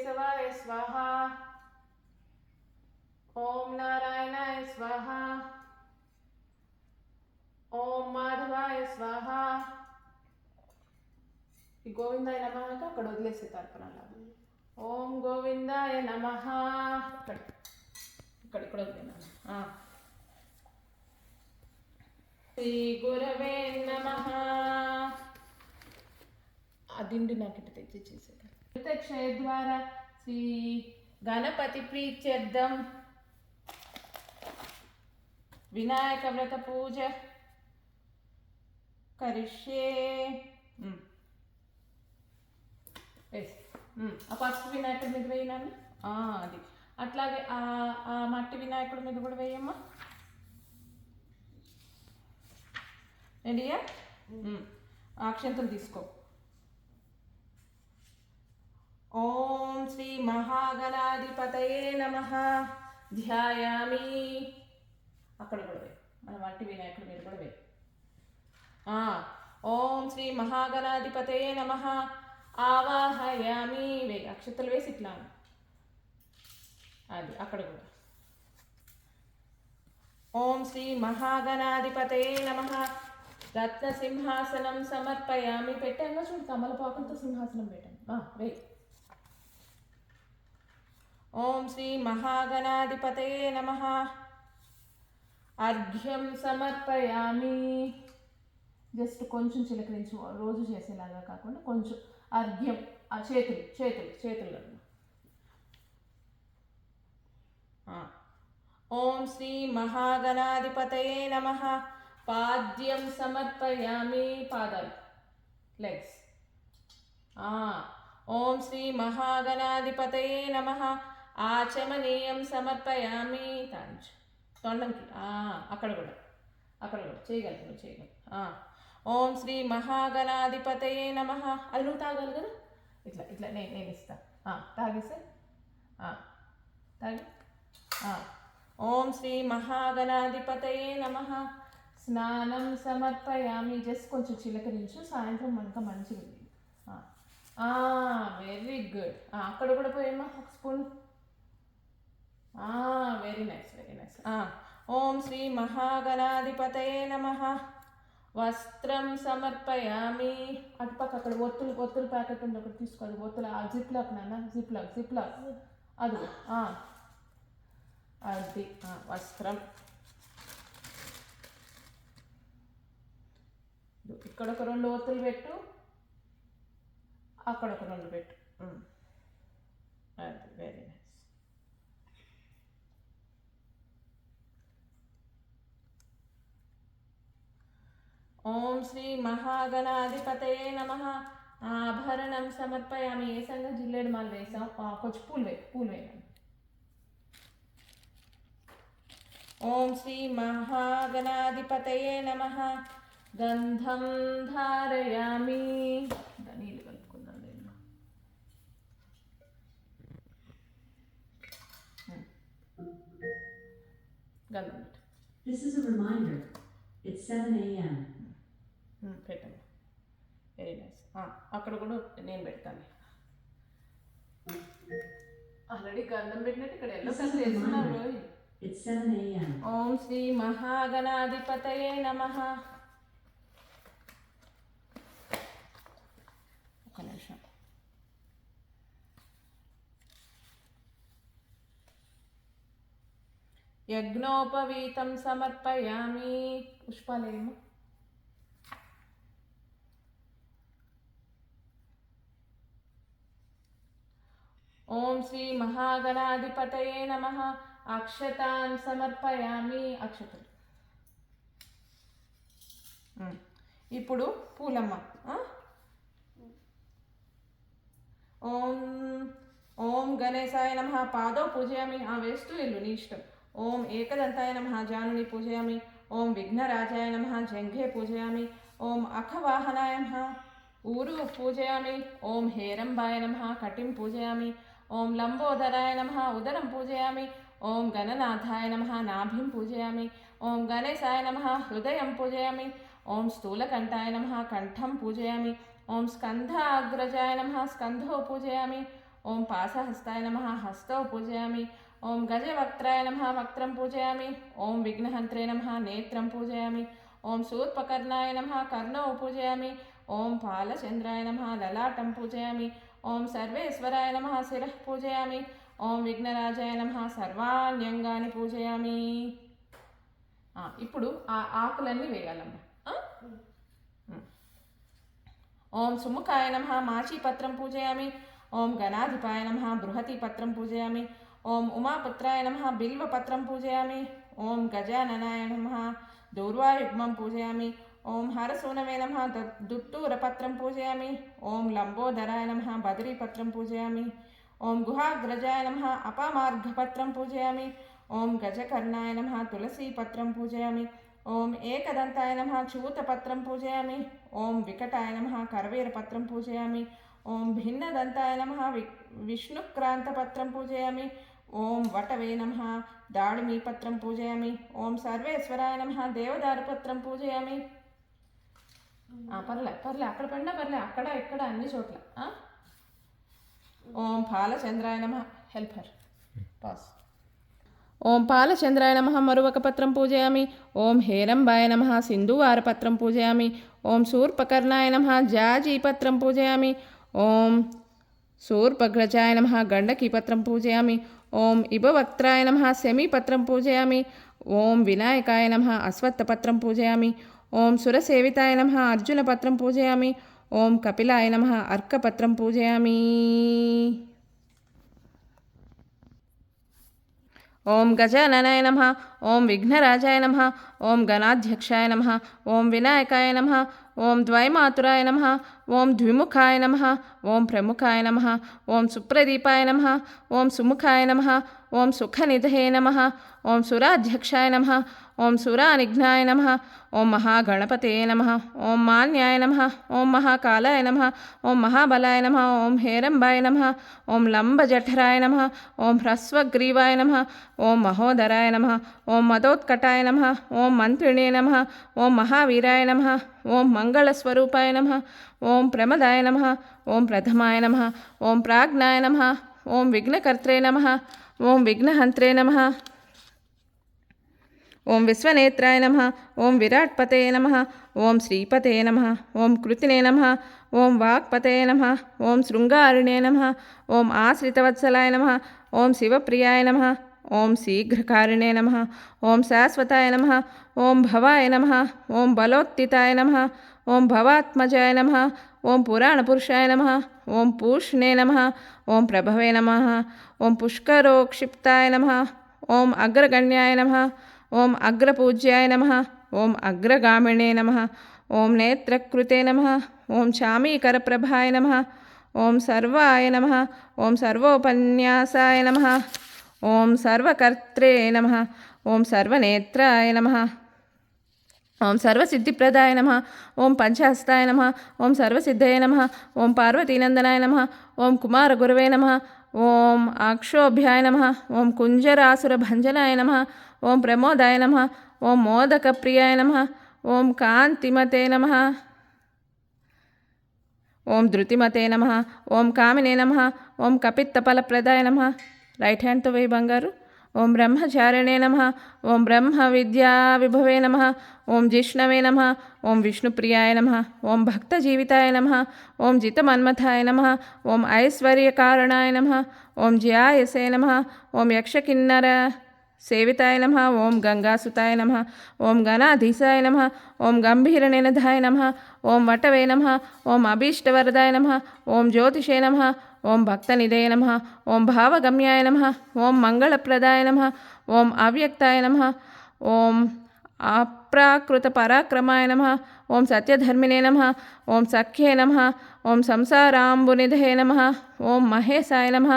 केशवाय स्वाहा। ओम नारायणाय स्वाहा। ओम माधवाय स्वाहा। గోవిందాయ నమః అక్కడ వదిలేసే తర్పణలాగా ఓం గోవిందాయ నమః ఇక్కడ వదిలేనా శ్రీ గురవే నమః ఆ దిండి నాకు ఇటు తెచ్చి చేసేది ప్రత్యక్షయ ద్వారా శ్రీ గణపతి ప్రీత్యర్థం వినాయక వ్రత పూజ కరిష్యే ఆ పసుపు వినాయకుడి మీద వేయినాను అది అట్లాగే ఆ మట్టి వినాయకుడి మీద కూడా వేయమ్మా రెడీయా అక్షంతలు తీసుకో ఓం శ్రీ మహాగణాధిపతయే నమః ధ్యాయామి అక్కడ కూడా వేయి మన మట్టి వినాయకుడి మీద కూడా వేయి ఓం శ్రీ మహాగణాధిపతయే నమః ఆవాహయామి వే అక్షతలు వేసి ఇట్లా అది అక్కడ కూడా ఓం శ్రీ మహాగణాధిపతయే నమః రత్న సింహాసనం సమర్పయామి పెట్టాను చూడు తమలపాకంతో సింహాసనం పెట్టాను వే ఓం శ్రీ మహాగణాధిపతయే నమః అర్ఘ్యం సమర్పయామి జస్ట్ కొంచెం చిలకరించు రోజు చేసేలాగా కాకుండా కొంచెం అర్ఘ్యం ఆ చేతులు ఓం శ్రీ మహాగణాధిపతయే నమః పాద్యం సమర్పయామి పాదాలు లెగ్స్ ఓం శ్రీ మహాగణాధిపతయే నమః ఆచమనీయం సమర్పయామి తొండంకి అక్కడ కూడా చేయగలరు ఓం శ్రీ మహాగణాధిపతయే నమః అది నువ్వు తాగాలి కదా ఇట్లా నేను ఇస్తా తాగేసే తాగి ఓం శ్రీ మహాగణాధిపతయే నమః స్నానం సమర్పయామి జస్ట్ కొంచెం చిలకరించు సాయంత్రం మనకు మంచిగా వెరీ గుడ్ అక్కడ కూడా పోయమ్మా ఒక స్పూన్ వెరీ నైస్ ఓం శ్రీ మహాగణాధిపతయే నమః వస్త్రం సమర్పయామి అటుపక్క అక్కడ ఒత్తులు ప్యాకెట్ ఉంది ఒకటి తీసుకోవాలి ఒత్తులు ఆ జిప్లాక్ నాన్న జిప్లాక్ అది అది వస్త్రం ఇక్కడ ఒక 2 ఒత్తులు పెట్టు అక్కడ ఒక 2 పెట్టు అది వెరీ నైస్ ఓం శ్రీ మహాగణాధిపతయే నమః ఆభరణం సమర్పయామి వేసంగా జిల్లేడు మాలు వేసాం కొంచెం పూలు వేయాలి ఓం శ్రీ మహాగణాధిపతయే నమః గంధం ధారయామి నీళ్ళు కలుపుకుందాం నేను గంధం This is a reminder. It's 7 a.m. పెట్టండి వెరీ నైస్ అక్కడ కూడా నేను పెడతాను ఆల్రెడీ గంధం పెట్టినట్టు ఇక్కడ ఎల్లో కలర్ వేస్తున్నారు It's 7 a.m. ఓం శ్రీ మహాగణాధిపతయే నమః ఒక నిమిషం యజ్ఞోపవీతం సమర్పయామి పుష్పాలేమో ఓం శ్రీ మహాగణాధిపతయే నమః అక్షతాన్ సమర్పయామి అక్షతలు ఇప్పుడు పూలమ్మ ఓం గణేశాయ నమః పాదో పూజయామి వేస్తూ వెళ్ళు నీ ఇష్టం ఓం ఏకదంతాయ నమః జానుని పూజయామి ఓం విఘ్నరాజాయ నమః జంఘే పూజయామి ఓం అఖవాహనాయ నమః ఊరు పూజయామి ఓం హేరంబాయ నమః కటిం పూజయామి ఓం లంబోదరాయ నమః ఉదరం పూజయామి ఓం గణనాథాయ నమః నాభిం పూజయామి ఓం గణేశాయ నమః హృదయం పూజయామి ఓం స్థూలకంఠాయ నమః కంఠం పూజయామి ఓం స్కంధాగ్రజాయ నమః స్కంధో పూజయామి ఓం పాశహస్తాయ నమః హస్తౌ పూజయామి. ఓం గజవక్త్రాయ నమః వక్త్రం పూజయామి. ఓం విఘ్నహంత్రే నమః నేత్రం పూజయామి. ఓం శూర్పకర్ణాయ నమః కర్ణౌ పూజయామి. ఓం పాలచంద్రాయ నమః లలాటం పూజయామి. ఓం సర్వేశ్వరాయ నమః శిరః పూజయామి. ఓం విఘ్నరాజాయ నమః సర్వాణ్యంగాని పూజయామి. ఇప్పుడు ఆ ఆకులన్నీ వేయాలమ్మా. ఓం సుముఖాయ నమః మాచీపత్రం పూజయామి. ఓం గణాధిపాయ నమః బృహతిపత్రం పూజయామి. ఓం ఉమాపుత్రాయ నమః బిల్వపత్రం పూజయామి. ఓం గజాననాయ నమః దూర్వాయుగ్మం పూజయామి. ఓం హరసూనవే నమః దుట్టూరపత్రం పూజయామి. ఓం లంబోదరాయ నమః బదరీపత్రం పూజయామి. ఓం గుహాగ్రజాయ నమః అపమార్ఘపత్రం పూజయామి. ఓం గజకర్ణాయ నమః తులసీపత్రం పూజయామి. ఓం ఏకదంతాయ నమః చూతపత్రం పూజయామి. ఓం వికటాయ నమః కరవీరపత్రం పూజయామి. ఓం భిన్నదంతాయ నమః విష్ణుక్రాంతపత్రం పూజయామి. ఓం వటవే నమః దాళిమీపత్రం పూజయామి. ఓం సర్వేశ్వరాయ నమః దేవదారుపత్రం పూజయామి. పర్లే అక్కడ పడినా పర్లే, అక్కడ ఇక్కడ అన్ని చోట్ల. ఓం పాలచంద్రాయ నమః హెల్పర్ పాస్. ఓం పాలచంద్రాయ నమః మరువకపత్రం పూజయామి. ఓం హేరంబాయ నమః సింధువారపత్రం పూజయామి. ఓం శూర్పకర్ణాయ నమః జాజీపత్రం పూజయామి. ఓం శూర్పగ్రజాయ నమః గండకీపత్రం పూజయామి. ఓం ఇభవక్త్రాయ నమః శమీపత్రం పూజయామి. ఓం వినాయకాయ నమః అశ్వత్థపత్రం పూజయామి. ఓం సురసేవితాయ నమః అర్జునపత్రం పూజయామి. ఓం కపిలాయ నమః అర్కపత్రం పూజయామి. ఓం గజాననాయ నమః. ఓం విఘ్నరాజాయ నమః. ఓం గణాధ్యక్షాయ నమః. ఓం వినాయకాయ నమః. ఓం ద్వైమాతురాయ నమః. ఓం ద్విముఖాయ నమః. ఓం ప్రముఖాయ నమః. ఓం సుప్రదీపాయ నమః. ఓం సుముఖాయ నమః. ఓం సుఖనిధయే నమః. ఓం సురాధ్యక్షాయ నమః. ఓం సురానిఘ్నాయ నమః. ఓం మహాగణపతయే నమః. ఓం మాన్యాయ నమః. ఓం మహాకాలాయ నమః. ఓం మహాబలాయ నమః. ఓం హేరంబాయ నమః. ఓం లంబజఠరాయ నమః. ఓం హ్రస్వగ్రీవాయ నమః. ఓం మహోదరాయ నమః. ఓం మదోత్కటాయ నమః. ఓం మంత్రిణే నమః. ఓం మహావీరాయ నమః. ఓం మంగళస్వరూపాయ నమః. ఓం ప్రమదాయ నమః. ఓం ప్రథమాయ నమః. ఓం ప్రాజ్ఞాయ నమః. ఓం విఘ్నకర్త్రే నమః. ఓం విఘ్నహంత్రే నమః. ఓం విశ్వనేత్రాయ నమః. ఓం విరాట్పతయే నమః. ఓం శ్రీపతయే నమః. ఓం కృతినే నమః. ఓం వాక్పతయే నమః. ఓం శృంగారిణే నమః. ఓం ఆశ్రితవత్సలాయ నమః. ఓం శివప్రియాయ నమః. ఓం శీఘ్రకారిణే నమః. ఓం శాశ్వతాయ నమః. ఓం భవాయ నమః. ఓం బలోత్తితాయ నమః. ఓం భవాత్మజాయ నమః. ఓం పురాణపురుషాయ నమః. ఓం పూష్ణే నమః. ఓం ప్రభవే నమః. ఓం పుష్కరోక్షిప్తాయ నమః. ఓం అగ్రగణ్యాయ నమః. ఓం అగ్రపూజ్యాయ నమః. ఓం అగ్రగామిణే నమః. ఓం నేత్రకృతే నమః. ఓం చామీకరప్రభాయ నమః. ఓం సర్వాయ నమః. ఓం సర్వోపన్యాసాయ నమః. ఓం సర్వకర్త్రే నమః. ఓం సర్వనేత్రాయ నమః. ఓం సర్వసిద్ధిప్రదాయ నమః. ఓం పంచహస్తాయ నమః. ఓం సర్వసిద్ధయే నమః. ఓం పార్వతీనందనాయ నమః. ఓం కుమారగురవే నమః. ఓం అక్షోభ్యాయ నమః. ఓం కుంజరాసురభంజనాయ నమః. ఓం ప్రమోదాయ నమః. ఓం మోదకప్రియాయ నమః. ఓం కాంతిమతే నమః. ఓం ధృతిమతే నమః. ఓం కామినే నమః. ఓం కపిత్తఫలప్రదాయ నమః. రైట్ హ్యాండ్తో వేయి బంగారు. ఓం బ్రహ్మచారిణే నమః. ఓం బ్రహ్మ విద్యా విభవే నమః. ఓం జిష్ణవే నమః. ఓం విష్ణుప్రియాయ నమః. ఓం భక్తజీవితాయ నమః. ఓం జితమన్మథాయ నమః. ఓం ఐశ్వర్యకారణాయ నమః. ఓం జ్యాయసే నమః. ఓం యక్షకిన్నర సేవితాయ నమః. ఓం గంగాసుతాయ నమః. ఓం గణాధీశాయ నమః. ఓం గంభీరనినధాయ నమః. ఓం వటవే నమః. ఓం అభీష్టవరదాయ నమః. ఓం జ్యోతిషే నమః. ఓం భక్తనిధయే నమః. ఓం భావగమ్యాయ నమః. ఓం మంగళప్రదాయ నమః. ఓం అవ్యక్తాయ నమః. ఓం అప్రాకృత పరాక్రమాయ నమః. ఓం సత్యధర్మినే నమః. ఓం సఖ్యే నమః. ఓం సంసారాంబునిధయే నమః. ఓం మహేశాయ నమః.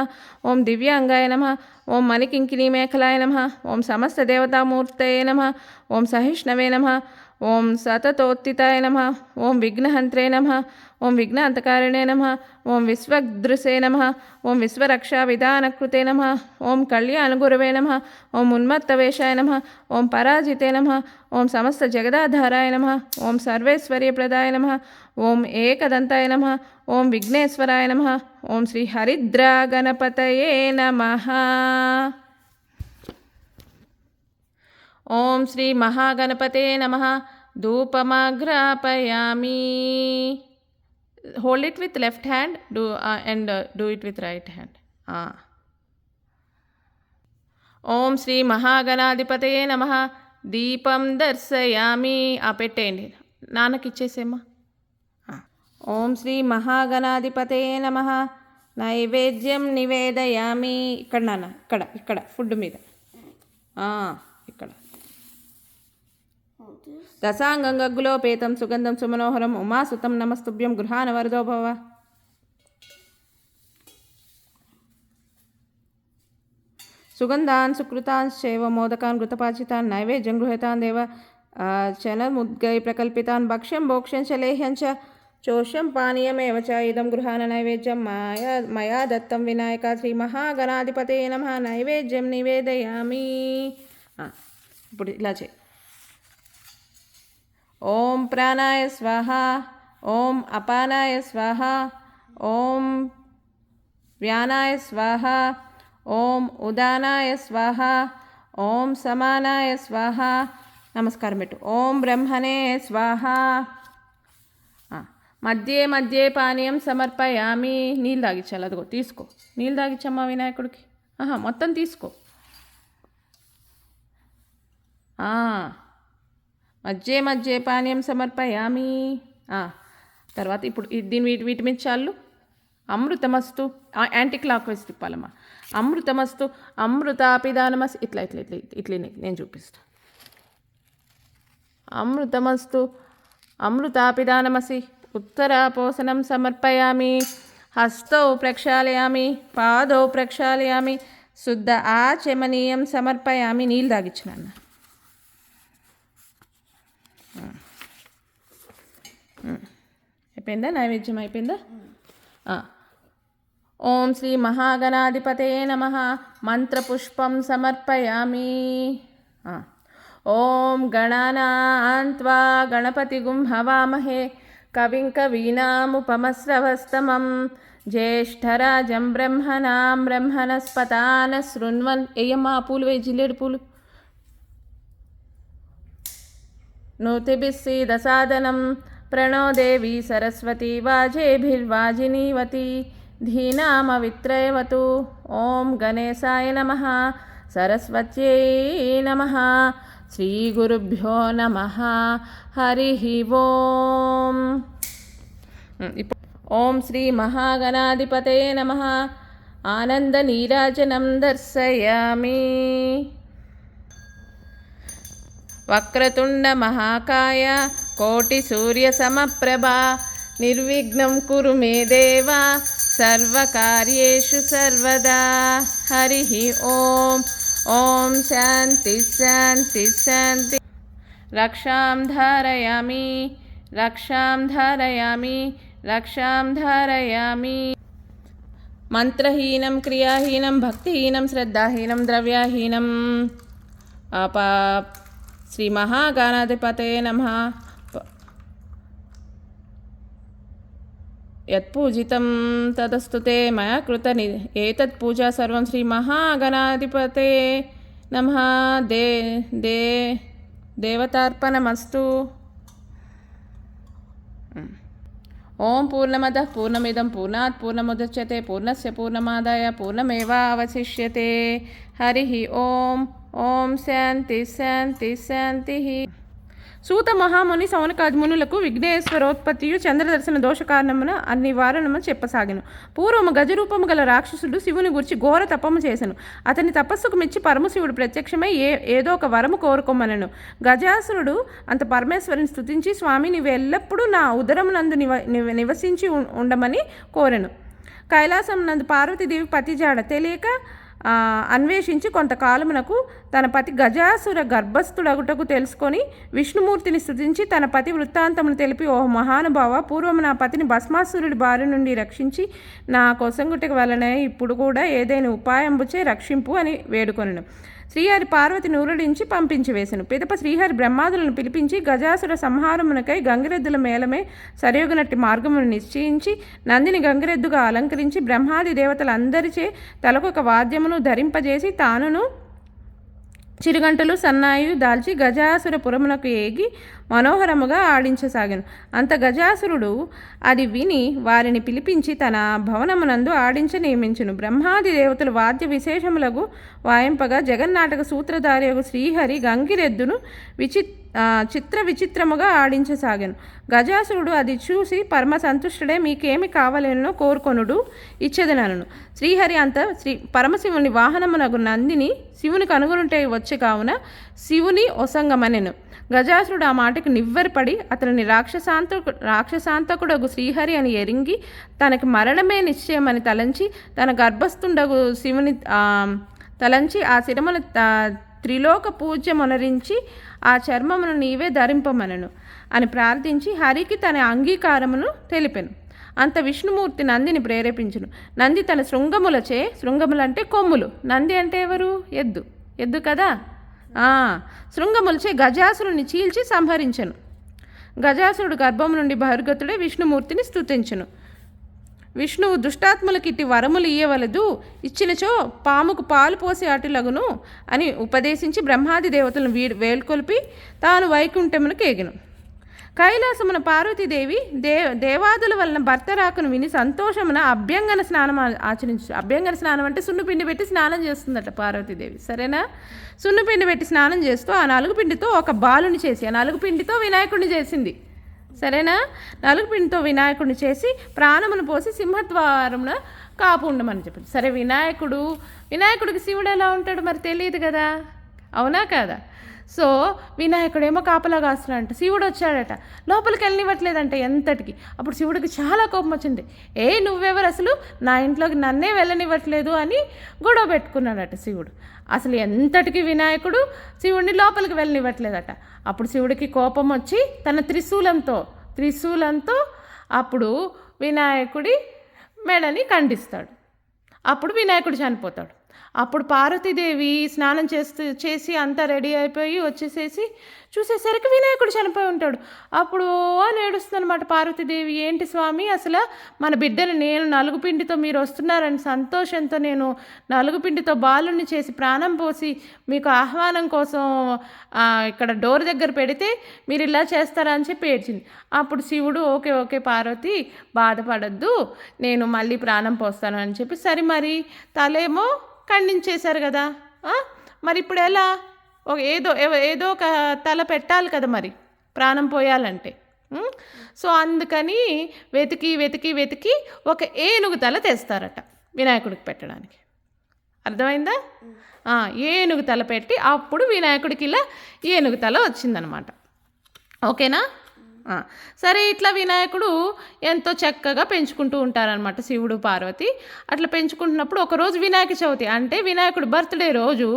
ఓం దివ్యాంగాయ నమః. ఓం మణికింకినీ మేఖలాయ నమః. ఓం సమస్త దేవతామూర్తయే నమః. ఓం సహిష్ణవే నమః. ఓం సతతోత్థితాయ నమః. ఓం విఘ్నహంత్రే నమః. ఓం విఘ్నాంతకారిణే నమః. ఓం విశ్వదృశే నమః. ఓం విశ్వరక్షావిధానకృతే నమః. ఓం కళ్యాణగురవే నమః. ఓం ఉన్మత్తవేషాయ నమః. ఓం పరాజితే నమః. ఓం సమస్త జగదాధారాయ నమః. ఓం సర్వైశ్వర్యప్రదాయ నమః. ఓం ఏకదంతాయ నమః. ఓం విఘ్నేశ్వరాయ నమః. ఓం శ్రీ హరిద్రా గణపతయే నమః. ఓం శ్రీ మహాగణపతే నమః. ధూపమాగ్రాపయామి. Hold it with left hand and do it with right hand. ఓం శ్రీ మహాగణాధిపతయే నమః. దీపం దర్శయామి. పెట్టేయండి, నాన్నకి ఇచ్చేసేమ్మా. ఓం శ్రీ మహాగణాధిపతయే నమః. నైవేద్యం నివేదయామి. ఇక్కడ నాన్న, ఇక్కడ ఫుడ్ మీద ఇక్కడ. దశాంగం గగ్గులోపేతం సుగంధం సుమనోహరం ఉమాసుతం నమస్తుభ్యం గృహాన వరదో భవ. సుగంధాన్ సుకృతాంశ్చైవ మోదకాన్ ఘృతపాచితాన్ నైవేద్యం గృహతాన్ దేవ చనముద్గై ప్రకల్పితాన్ భక్ష్యం భోక్ష్యం చ లేహ్యం చ చోష్యం పానీయమేవ చ ఇదం గృహాన నైవేద్యం మయా దత్తం వినాయక శ్రీ మహాగణాధిపతే నమః. నైవేద్యం నివేదయామి. ఇప్పుడు ఇలా చేయి. ఓం ప్రాణాయ స్వాహ. ఓం అపానాయ స్వాహ. ఓం వ్యానాయ స్వాహ. ఓం ఉదానాయ స్వాహ. ఓం సమానాయ స్వాహ. నమస్కారం పెట్టు. ఓం బ్రహ్మణే స్వాహ. మధ్యే మధ్యే పానీయం సమర్పయామి. నీళ్ళు తాగించాలి. అదిగో తీసుకో, నీళ్ళు తాగించమ్మా వినాయకుడికి. మొత్తం తీసుకో. మధ్యే మధ్యే పానీయం సమర్పయామి. తర్వాత ఇప్పుడు వీటి మీద చాలు. అమృతమస్తు. యాంటీ క్లాక్ వైజ్ తిప్పాలమ్మా. అమృతమస్తు అమృతాపిదానమస్. ఇట్లా ఇట్లా ఇట్లా ఇట్లా నేను చూపిస్తాను. అమృతమస్తు అమృతాపిదానమసి. ఉత్తరాపోసనం సమర్పయామి. హస్తౌ ప్రక్షాళయామి. పాదౌ ప్రక్షాళయామి. శుద్ధ ఆచమనీయం సమర్పయామి. నీళ్ళు తాగించిన అయిపోయిందా? నైవేద్యం అయిపోయిందా? ఓం శ్రీ మహాగణాధిపతయే నమః. మంత్రపుష్పం సమర్పయామి. ఓం గణానాం త్వా గణపతిగుం హవామహే. కవిం కవీనాముపమశ్రవస్తమం. జ్యేష్ఠరాజం బ్రహ్మణాం బ్రహ్మణస్పతాన శృణ్వన్. ఏయమ్మా పూలు వేయి, జిల్లేడు పూలు. నూతిభిస్సీదసాదనం. ప్రణో దేవి సరస్వతి వాజేభిర్వాజినీవతి. ధీనామవిత్రయవతు. ఓం గణేశాయ నమః. సరస్వత్యై నమః. శ్రీగురుభ్యో నమః. హరి ఓం. ఓం శ్రీ మహాగణాధిపతయే నమః. ఆనందనీరాజనం దర్శయామి. వక్రతుండ మహాకాయ కోటిసూర్యసమప్రభా. నిర్విఘ్నం కురు మే దేవ సర్వకార్యేషు సర్వదా. హరి ఓం. ఓం శాంతి శాంతి శాంతి. రక్షాం ధారయామి. రక్షాం ధారయామి. రక్షాం ధారయామి. మంత్రహీనం క్రియాహీనం భక్తిహీనం శ్రద్ధాహీనం ద్రవ్యాహీనం. శ్రీ మహాగణాధిపతయే నమః. యత్పూజితం తదస్తు తే మయా కృత ఏతత్ పూజా సర్వం శ్రీ మహాగణాధిపతయే నమః. దేవతార్పణమస్తు. ఓం పూర్ణమదః పూర్ణమిదం పూర్ణాత్ పూర్ణముదచ్యతే పూర్ణస్య పూర్ణమాదాయ పూర్ణమేవావశిష్యతే. హరి ఓం. ఓం శాంతి శాంతి శాంతి. సూత మహాముని సౌనకాదిమునులకు విఘ్నేశ్వరోత్పత్తియు చంద్రదర్శన దోష కారణమున నివారణము చెప్పసాగెను. పూర్వము గజరూపము గల రాక్షసుడు శివుని గురించి ఘోర తపము చేసెను. అతని తపస్సుకు మెచ్చి పరమశివుడు ప్రత్యక్షమై ఏదో ఒక వరము కోరుకోమనెను. గజాసురుడు అంత పరమేశ్వరుని స్తుతించి, స్వామి నీవు ఎల్లప్పుడూ నా ఉదరమునందు నివసించి ఉండమని కోరెను. కైలాసం నందు పార్వతీదేవి పతిజాడ తెలియక అన్వేషించి కొంతకాలమునకు తన పతి గజాసుర గర్భస్థుడగుటకు తెలుసుకొని విష్ణుమూర్తిని స్తుతించి తన పతి వృత్తాంతమును తెలిపి, ఓ మహానుభావ, పూర్వము నా పతిని భస్మాసురుడి బారి నుండి రక్షించి నా కొసంగుటికి వలన ఇప్పుడు కూడా ఏదైనా ఉపాయంబుచే రక్షింపు అని వేడుకొనెను. శ్రీహరి పార్వతి నూరడించి పంపించి వేసెను. పిదప శ్రీహరి బ్రహ్మాదులను పిలిపించి గజాసుర సంహారమునకై గంగిరెద్దుల మేళమే సరియుగునట్టి మార్గమును నిశ్చయించి నందిని గంగిరెద్దుగా అలంకరించి బ్రహ్మాది దేవతలందరిచే తలకొక వాద్యమును ధరింపజేసి తానును చిరుగంటలు సన్నాయి దాల్చి గజాసుర పురమునకు ఏగి మనోహరముగా ఆడించసాగాను. అంత గజాసురుడు అది విని వారిని పిలిపించి తన భవనమునందు ఆడించ నియమించును. బ్రహ్మాది దేవతలు వాద్య విశేషములకు వాయింపగా జగన్నాటక సూత్రధారియగు శ్రీహరి గంగిరెద్దును చిత్ర విచిత్రముగా ఆడించసాగాను. గజాసురుడు అది చూసి పరమ సంతుష్టుడే, మీకేమి కావాలనో కోరుకొనుడు ఇచ్చేదనను. శ్రీహరి అంత పరమశివుని వాహనమునగు నందిని శివునికి అనుగునుంటే వచ్చి కావున శివుని ఒసంగమనెను. గజాసురుడు ఆ మాటకు నివ్వెరపడి అతనిని రాక్షసాంతకుడగు శ్రీహరి అని ఎరింగి తనకి మరణమే నిశ్చయమని తలంచి తన గర్భస్థుండగు శివుని తలంచి ఆ శిరమును త్రిలోక పూజ్యమునరించి ఆ చర్మమును నీవే ధరింపమనను అని ప్రార్థించి హరికి తన అంగీకారమును తెలిపెను. అంత విష్ణుమూర్తి నందిని ప్రేరేపించును. నంది తన శృంగములచే, శృంగములంటే కొమ్ములు, నంది అంటే ఎవరు? ఎద్దు కదా. శృంగములచే గజాసురుని చీల్చి సంహరించెను. గజాసురుడు గర్భము నుండి బహిర్గతుడే విష్ణుమూర్తిని స్తుతించెను. విష్ణువు దుష్టాత్ములకి ఇట్టి వరములు ఇయ్యవలదు, ఇచ్చినచో పాముకు పాలు పోసి అటులగును అని ఉపదేశించి బ్రహ్మాది దేవతలను వేల్కొల్పి తాను వైకుంఠమునకు ఏగెను. కైలాసమున పార్వతీదేవి దేవాదుల వలన భర్త రాకను విని సంతోషమున అభ్యంగన స్నానం ఆచరించు. అభ్యంగన స్నానం అంటే సున్నుపిండి పెట్టి స్నానం చేస్తుందట పార్వతీదేవి. సరేనా? సున్నుపిండి పెట్టి స్నానం చేస్తూ ఆ నలుగుపిండితో ఒక బాలుని చేసి, ఆ నలుగుపిండితో వినాయకుడిని చేసింది. సరేనా? నలుగుపిండితో వినాయకుడిని చేసి ప్రాణమును పోసి సింహద్వారమున కాపు ఉండమని చెప్పింది. సరే, వినాయకుడికి శివుడు ఎలా ఉంటాడు మరి తెలియదు కదా, అవునా కాదా? సో వినాయకుడేమో కాపలా కాస్తున్నాడంట. శివుడు వచ్చాడట, లోపలికి వెళ్ళనివ్వట్లేదంట ఎంతటికి. అప్పుడు శివుడికి చాలా కోపం వచ్చింది. నువ్వెవరు అసలు, నా ఇంట్లోకి నన్నే వెళ్ళనివ్వట్లేదు అని గొడవ పెట్టుకున్నాడట శివుడు. అసలు ఎంతటికి వినాయకుడు శివుడిని లోపలికి వెళ్ళనివ్వట్లేదట. అప్పుడు శివుడికి కోపం వచ్చి తన త్రిశూలంతో అప్పుడు వినాయకుడి మెడని ఖండిస్తాడు. అప్పుడు వినాయకుడు చనిపోతాడు. అప్పుడు పార్వతీదేవి స్నానం చేసి అంతా రెడీ అయిపోయి వచ్చేసేసి చూసేసరికి వినాయకుడు చనిపోయి ఉంటాడు. అప్పుడు అని ఏడుస్తుందన్నమాట పార్వతీదేవి. ఏంటి స్వామి, అసలు మన బిడ్డని నేను నలుగుపిండితో మీరు వస్తున్నారని సంతోషంతో నేను నలుగుపిండితో బాలుని చేసి ప్రాణం పోసి మీకు ఆహ్వానం కోసం ఇక్కడ డోర్ దగ్గర పెడితే మీరు ఇలా చేస్తారా అని చెప్పి ఏడ్చింది. అప్పుడు శివుడు ఓకే పార్వతి బాధపడద్దు, నేను మళ్ళీ ప్రాణం పోస్తాను అని చెప్పి, సరే మరి తలేమో ఖండించేశారు కదా, మరి ఇప్పుడు ఎలా, ఏదో ఒక తల పెట్టాలి కదా మరి ప్రాణం పోయాలంటే. సో అందుకని వెతికి ఒక ఏనుగు తల తెస్తారట వినాయకుడికి పెట్టడానికి. అర్థమైందా? ఏనుగు తల పెట్టి అప్పుడు వినాయకుడికి ఇలా ఏనుగు తల వచ్చిందనమాట. ఓకేనా? సరే, ఇట్లా వినాయకుడు ఎంతో చక్కగా పెంచుకుంటూ ఉంటారనమాట శివుడు పార్వతి. అట్లా పెంచుకుంటున్నప్పుడు ఒకరోజు వినాయక చవితి అంటే వినాయకుడు బర్త్డే రోజు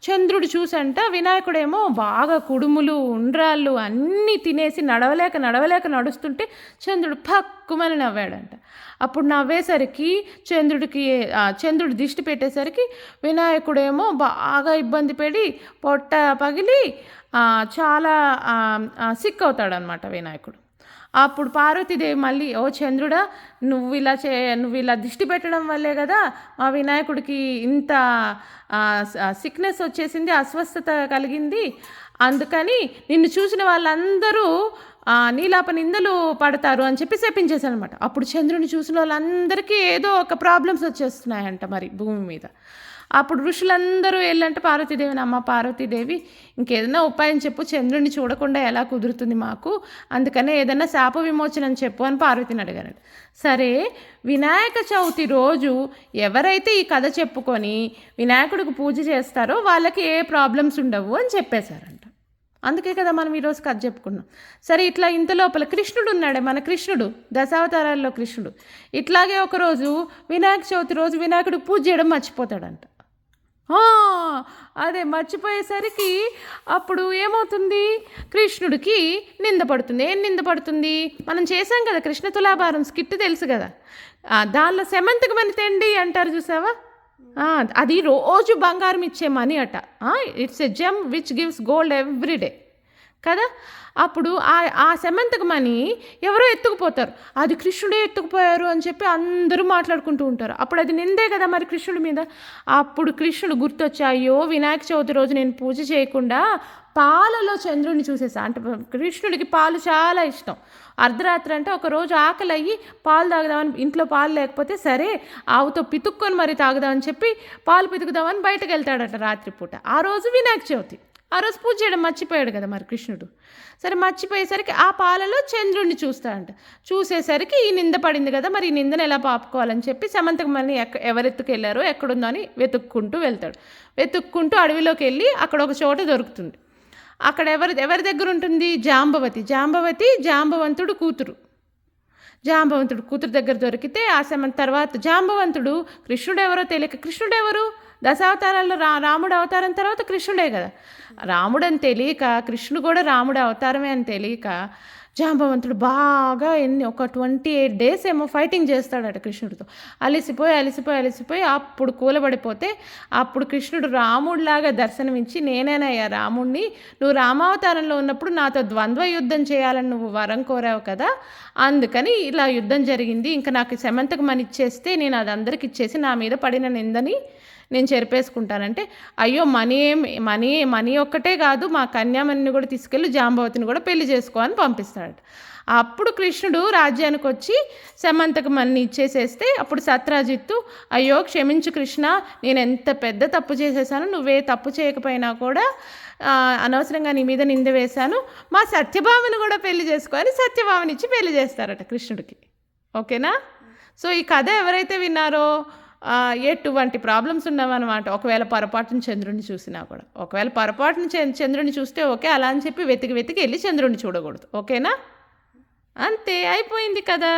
చంద్రుడు చూసంట వినాయకుడేమో బాగా కుడుములు ఉండ్రాళ్ళు అన్నీ తినేసి నడవలేక నడుస్తుంటే చంద్రుడు పక్కుమని నవ్వాడంట. అప్పుడు నవ్వేసరికి చంద్రుడు దిష్టి పెట్టేసరికి వినాయకుడేమో బాగా ఇబ్బంది పడి పొట్ట పగిలి చాలా సిక్ అవుతాడనమాట వినాయకుడు. అప్పుడు పార్వతీదేవి మళ్ళీ, ఓ చంద్రుడా, నువ్వు ఇలా దిష్టి పెట్టడం వల్లే కదా మా వినాయకుడికి ఇంత సిక్నెస్ వచ్చేసింది, అస్వస్థత కలిగింది, అందుకని నిన్ను చూసిన వాళ్ళందరూ నీలాప నిందలు పడతారు అని చెప్పి శపించేశాను అనమాట. అప్పుడు చంద్రుని చూసిన వాళ్ళందరికీ ఏదో ఒక ప్రాబ్లమ్స్ వచ్చేస్తున్నాయంట మరి భూమి మీద. అప్పుడు ఋషులందరూ వెళ్ళంటే పార్వతీదేవిని, అమ్మ పార్వతీదేవి ఇంకేదైనా ఉపాయం చెప్పు, చంద్రుడిని చూడకుండా ఎలా కుదురుతుంది మాకు, అందుకనే ఏదైనా శాప విమోచనం చెప్పు అని పార్వతిని అడిగారు. సరే, వినాయక చవితి రోజు ఎవరైతే ఈ కథ చెప్పుకొని వినాయకుడికి పూజ చేస్తారో వాళ్ళకి ఏ ప్రాబ్లమ్స్ ఉండవు అని చెప్పేశారంట. అందుకే కదా మనం ఈరోజు కథ చెప్పుకున్నాం. సరే, ఇట్లా ఇంత లోపల కృష్ణుడు ఉన్నాడే, మన కృష్ణుడు, దశావతారాల్లో కృష్ణుడు, ఇట్లాగే ఒకరోజు వినాయక చవితి రోజు వినాయకుడికి పూజ చేయడం మర్చిపోతాడంట. ఆ, అదే మర్చిపోయేసరికి అప్పుడు ఏమవుతుంది, కృష్ణుడికి నింద పడుతుంది. ఏం నింద పడుతుంది, మనం చేసాం కదా కృష్ణ తులాభారం స్కిట్ తెలుసు కదా, దానిలో సెమంతకు మని తెండి అంటారు చూసావా, అది రోజు బంగారం ఇచ్చే మనీ అట. It's a gem which gives gold everyday కదా. అప్పుడు ఆ సెమంతకు మనీ ఎవరో ఎత్తుకుపోతారు, అది కృష్ణుడే ఎత్తుకుపోయారు అని చెప్పి అందరూ మాట్లాడుకుంటూ ఉంటారు. అప్పుడు అది నిందే కదా మరి కృష్ణుడి మీద. అప్పుడు కృష్ణుడు గుర్తొచ్చి, అయ్యో వినాయక చవితి రోజు నేను పూజ చేయకుండా పాలలో చంద్రుడిని చూసేసా. అంటే కృష్ణుడికి పాలు చాలా ఇష్టం. అర్ధరాత్రి అంటే ఒకరోజు ఆకలి అయ్యి పాలు తాగుదామని, ఇంట్లో పాలు లేకపోతే సరే ఆవుతో పితుక్కొని మరి తాగుదామని చెప్పి పాలు పితుకుదామని బయటకు వెళ్తాడట రాత్రిపూట. ఆ రోజు వినాయక చవితి, ఆ రోజు పూజ చేయడం మర్చిపోయాడు కదా మరి కృష్ణుడు. సరే మర్చిపోయేసరికి ఆ పాలలో చంద్రుడిని చూస్తాడంట. చూసేసరికి ఈ నింద పడింది కదా, మరి ఈ నిందను ఎలా పాపుకోవాలని చెప్పి సమంతకు మళ్ళీ ఎవరెత్తుకు వెళ్ళారో ఎక్కడుందో అని వెతుక్కుంటూ వెళ్తాడు. వెతుక్కుంటూ అడవిలోకి వెళ్ళి అక్కడ ఒక చోట దొరుకుతుంది. అక్కడ ఎవరి దగ్గర ఉంటుంది, జాంబవంతుడు కూతురు. జాంబవంతుడు కూతురు దగ్గర దొరికితే ఆ తర్వాత జాంబవంతుడు కృష్ణుడు ఎవరో తెలియక, కృష్ణుడు ఎవరు, దశావతారాల్లో రాముడు అవతారం తర్వాత కృష్ణుడే కదా, రాముడని తెలియక, కృష్ణుడు కూడా రాముడు అవతారమే అని తెలియక జాంబవంతుడు బాగా ఒక 28 days ఏమో ఫైటింగ్ చేస్తాడట కృష్ణుడితో. అలిసిపోయి అప్పుడు కూలబడిపోతే అప్పుడు కృష్ణుడు రాముడిలాగా దర్శనమిచ్చి, నేనేనయ్యా రాముడిని, నువ్వు రామావతారంలో ఉన్నప్పుడు నాతో ద్వంద్వ యుద్ధం చేయాలని నువ్వు వరం కోరావు కదా, అందుకని ఇలా యుద్ధం జరిగింది, ఇంకా నాకు సెమంతకు మని ఇచ్చేస్తే నేను అది అందరికి ఇచ్చేసి నా మీద పడిన నిందని నేను చెరిపేసుకుంటానంటే, అయ్యో మనీ ఒక్కటే కాదు, మా కన్యామణిని కూడా తీసుకెళ్ళి జాంబవతిని కూడా పెళ్లి చేసుకో అని పంపిస్తాడు. అప్పుడు కృష్ణుడు రాజ్యానికి వచ్చి సెమంతకు మని ఇచ్చేసేస్తే అప్పుడు సత్రాజిత్తు, అయ్యో క్షమించు కృష్ణ, నేను ఎంత పెద్ద తప్పు చేసేసాను, నువ్వే తప్పు చేయకపోయినా కూడా అనవసరంగా నీ మీద నింద వేశాను, మా సత్యభామను కూడా పెళ్లి చేసుకో అని సత్యభామని ఇచ్చి పెళ్లి చేస్తారట కృష్ణుడికి. ఓకేనా. సో ఈ కథ ఎవరైతే విన్నారో ఎటువంటి ప్రాబ్లమ్స్ ఉన్నామన్నమాట. ఒకవేళ పొరపాటున చంద్రుడిని చూసినా కూడా, ఒకవేళ పొరపాటున చంద్రుడిని చూస్తే ఓకే, అలా అని చెప్పి వెతికి వెళ్ళి చంద్రుడిని చూడకూడదు. ఓకేనా, అంతే అయిపోయింది కదా.